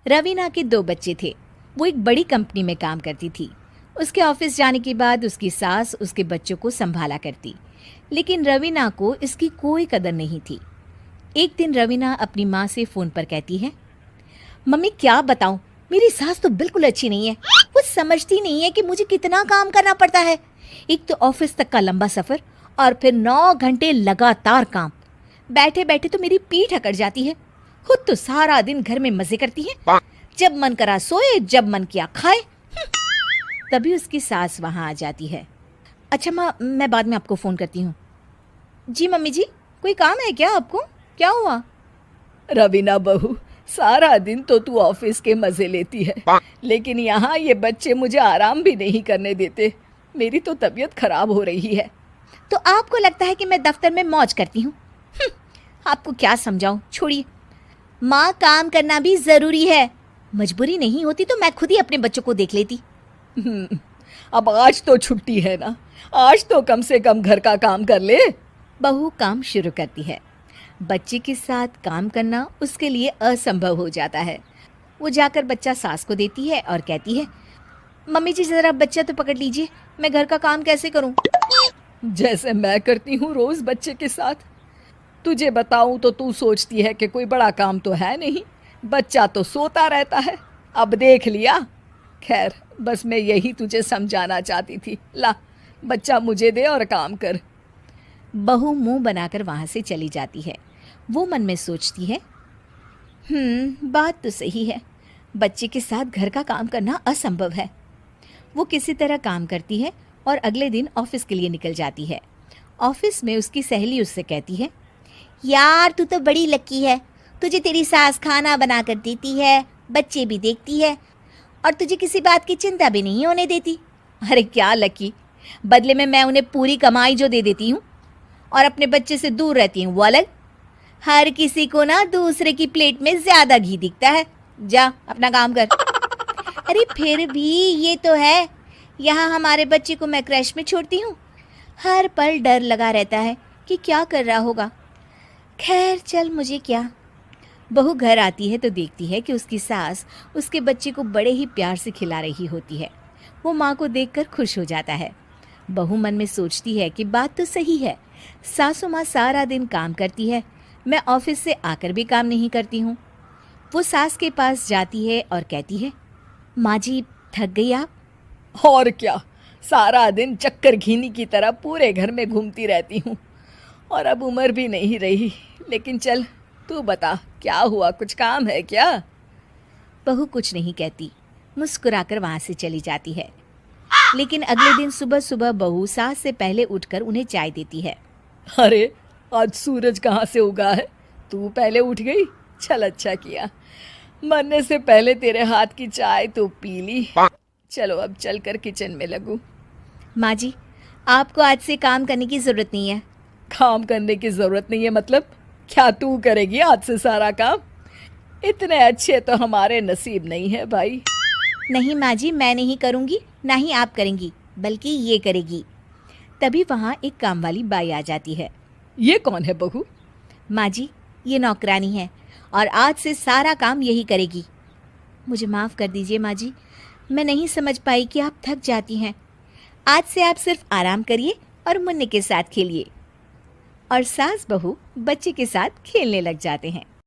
रवीना के 2 बच्चे थे। वो एक बड़ी कंपनी में काम करती थी। उसके ऑफिस जाने के बाद उसकी सास उसके बच्चों को संभाला करती, लेकिन रवीना को इसकी कोई कदर नहीं थी। एक दिन रवीना अपनी माँ से फ़ोन पर कहती है, मम्मी क्या बताऊं, मेरी सास तो बिल्कुल अच्छी नहीं है। वो समझती नहीं है कि मुझे कितना काम करना पड़ता है। एक तो ऑफिस तक का लंबा सफ़र और फिर 9 घंटे लगातार काम। बैठे बैठे तो मेरी पीठ अकड़ जाती है। खुद तो सारा दिन घर में मजे करती है, जब मन करा सोए, जब मन किया खाए। तभी उसकी सास वहां आ जाती है। अच्छा माँ, मैं बाद में आपको फ़ोन करती हूँ। जी मम्मी जी, कोई काम है क्या आपको? क्या हुआ? रवीना बहू, सारा दिन तो तू ऑफिस के मजे लेती है, लेकिन यहाँ ये बच्चे मुझे आराम भी नहीं करने देते। मेरी तो तबीयत खराब हो रही है। तो आपको लगता है कि मैं दफ्तर में मौज करती हूँ? आपको क्या समझाऊं, छोड़िए। माँ, काम करना भी ज़रूरी है। मजबूरी नहीं होती तो मैं खुद ही अपने बच्चों को देख लेती। अब आज तो छुट्टी है ना, आज तो कम से कम घर का काम कर ले। बहू काम शुरू करती है। बच्चे के साथ काम करना उसके लिए असंभव हो जाता है। वो जाकर बच्चा सास को देती है और कहती है, मम्मी जी ज़रा बच्चा तो पकड़ लीजिए, मैं घर का काम कैसे करूं? जैसे मैं करती हूँ रोज बच्चे के साथ। तुझे बताऊं तो तू सोचती है कि कोई बड़ा काम तो है नहीं, बच्चा तो सोता रहता है। अब देख लिया। खैर, बस मैं यही तुझे समझाना चाहती थी। ला, बच्चा मुझे दे और काम कर। बहू मुंह बनाकर वहां से चली जाती है। वो मन में सोचती है, बात तो सही है, बच्चे के साथ घर का काम करना असंभव है। वो किसी तरह काम करती है और अगले दिन ऑफिस के लिए निकल जाती है। ऑफिस में उसकी सहेली उससे कहती है, यार तू तो बड़ी लकी है, तुझे तेरी सास खाना बना कर देती है, बच्चे भी देखती है और तुझे किसी बात की चिंता भी नहीं होने देती। अरे क्या लकी, बदले में मैं उन्हें पूरी कमाई जो दे देती हूँ और अपने बच्चे से दूर रहती हूँ वो अलग। हर किसी को ना दूसरे की प्लेट में ज़्यादा घी दिखता है। जा अपना काम कर। अरे फिर भी ये तो है, यहाँ हमारे बच्चे को मैं क्रैश में छोड़ती हूँ, हर पल डर लगा रहता है कि क्या कर रहा होगा। खैर चल, मुझे क्या। बहू घर आती है तो देखती है कि उसकी सास उसके बच्चे को बड़े ही प्यार से खिला रही होती है। वो माँ को देखकर खुश हो जाता है। बहू मन में सोचती है कि बात तो सही है, सासू माँ सारा दिन काम करती है, मैं ऑफिस से आकर भी काम नहीं करती हूँ। वो सास के पास जाती है और कहती है, माँ जी थक गई आप? और क्या, सारा दिन चक्कर घीनी की तरह पूरे घर में घूमती रहती हूँ और अब उम्र भी नहीं रही। लेकिन चल तू बता, क्या हुआ, कुछ काम है क्या? बहू कुछ नहीं कहती, मुस्कुराकर वहाँ से चली जाती है। लेकिन अगले दिन सुबह सुबह बहू सास से पहले उठकर उन्हें चाय देती है। अरे आज सूरज कहाँ से उगा है, तू पहले उठ गई। चल अच्छा किया, मरने से पहले तेरे हाथ की चाय तो पी ली। चलो अब चलकर किचन में लगूं। माँ जी, आपको आज से काम करने की ज़रूरत नहीं है। काम करने की ज़रूरत नहीं है मतलब? क्या तू करेगी आज से सारा काम? इतने अच्छे तो हमारे नसीब नहीं है भाई। नहीं माँ जी, मैं नहीं करूँगी, ना ही आप करेंगी, बल्कि ये करेगी। तभी वहाँ एक काम वाली बाई आ जाती है। ये कौन है बहू? माँ जी, ये नौकरानी है और आज से सारा काम यही करेगी। मुझे माफ़ कर दीजिए माँ जी, मैं नहीं समझ पाई कि आप थक जाती हैं। आज से आप सिर्फ आराम करिए और मुन्ने के साथ खेलिए। और सास बहू बच्चे के साथ खेलने लग जाते हैं।